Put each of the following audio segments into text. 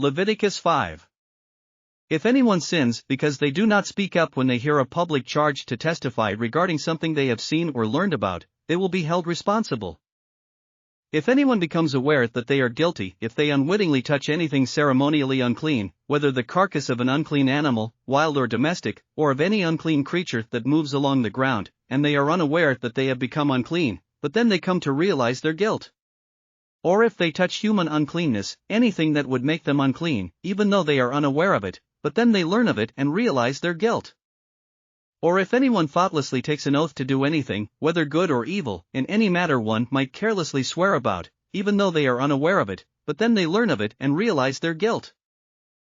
Leviticus 5. If anyone sins because they do not speak up when they hear a public charge to testify regarding something they have seen or learned about, they will be held responsible. If anyone becomes aware that they are guilty if they unwittingly touch anything ceremonially unclean, whether the carcass of an unclean animal, wild or domestic, or of any unclean creature that moves along the ground, and they are unaware that they have become unclean, but then they come to realize their guilt. Or if they touch human uncleanness, anything that would make them unclean, even though they are unaware of it, but then they learn of it and realize their guilt. Or if anyone thoughtlessly takes an oath to do anything, whether good or evil, in any matter one might carelessly swear about, even though they are unaware of it, but then they learn of it and realize their guilt.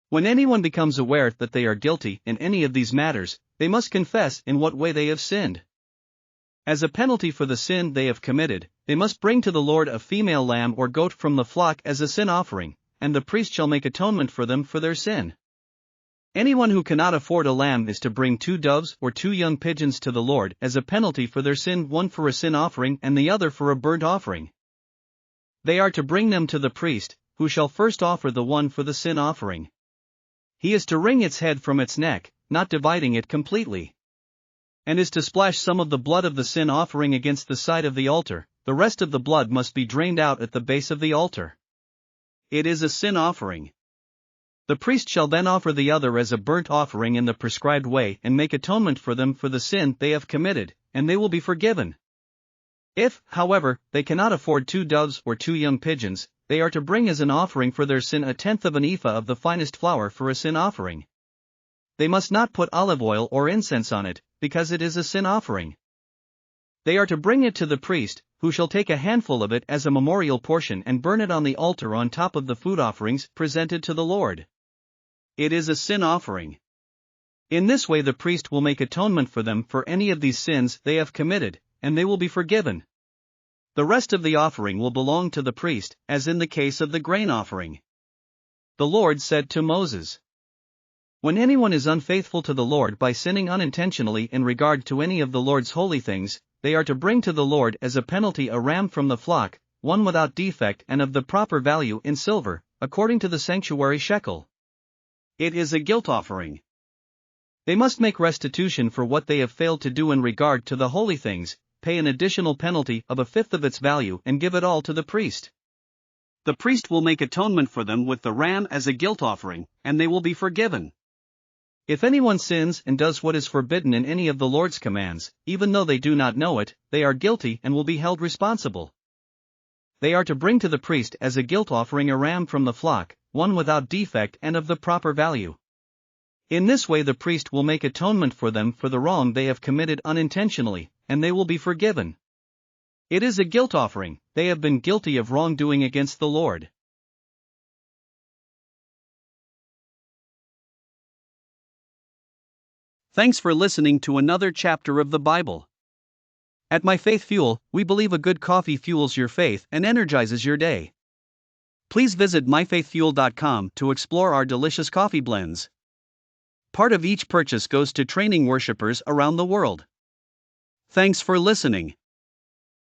When anyone becomes aware that they are guilty in any of these matters, they must confess in what way they have sinned. As a penalty for the sin they have committed, they must bring to the Lord a female lamb or goat from the flock as a sin offering, and the priest shall make atonement for them for their sin. Anyone who cannot afford a lamb is to bring 2 doves or 2 young pigeons to the Lord as a penalty for their sin, one for a sin offering and the other for a burnt offering. They are to bring them to the priest, who shall first offer the one for the sin offering. He is to wring its head from its neck, not dividing it completely, and is to splash some of the blood of the sin offering against the side of the altar. The rest of the blood must be drained out at the base of the altar. It is a sin offering. The priest shall then offer the other as a burnt offering in the prescribed way and make atonement for them for the sin they have committed, and they will be forgiven. If, however, they cannot afford 2 doves or 2 young pigeons, they are to bring as an offering for their sin 1/10 of an ephah of the finest flour for a sin offering. They must not put olive oil or incense on it, because it is a sin offering. They are to bring it to the priest, who shall take a handful of it as a memorial portion and burn it on the altar on top of the food offerings presented to the Lord. It is a sin offering. In this way the priest will make atonement for them for any of these sins they have committed, and they will be forgiven. The rest of the offering will belong to the priest, as in the case of the grain offering. The Lord said to Moses, "When anyone is unfaithful to the Lord by sinning unintentionally in regard to any of the Lord's holy things, they are to bring to the Lord as a penalty a ram from the flock, one without defect and of the proper value in silver, according to the sanctuary shekel. It is a guilt offering. They must make restitution for what they have failed to do in regard to the holy things, pay an additional penalty of 1/5 of its value and give it all to the priest. The priest will make atonement for them with the ram as a guilt offering, and they will be forgiven. If anyone sins and does what is forbidden in any of the Lord's commands, even though they do not know it, they are guilty and will be held responsible. They are to bring to the priest as a guilt offering a ram from the flock, one without defect and of the proper value. In this way the priest will make atonement for them for the wrong they have committed unintentionally, and they will be forgiven. It is a guilt offering. They have been guilty of wrongdoing against the Lord. Thanks for listening to another chapter of the Bible. At My Faith Fuel, we believe a good coffee fuels your faith and energizes your day. Please visit myfaithfuel.com to explore our delicious coffee blends. Part of each purchase goes to training worshipers around the world. Thanks for listening.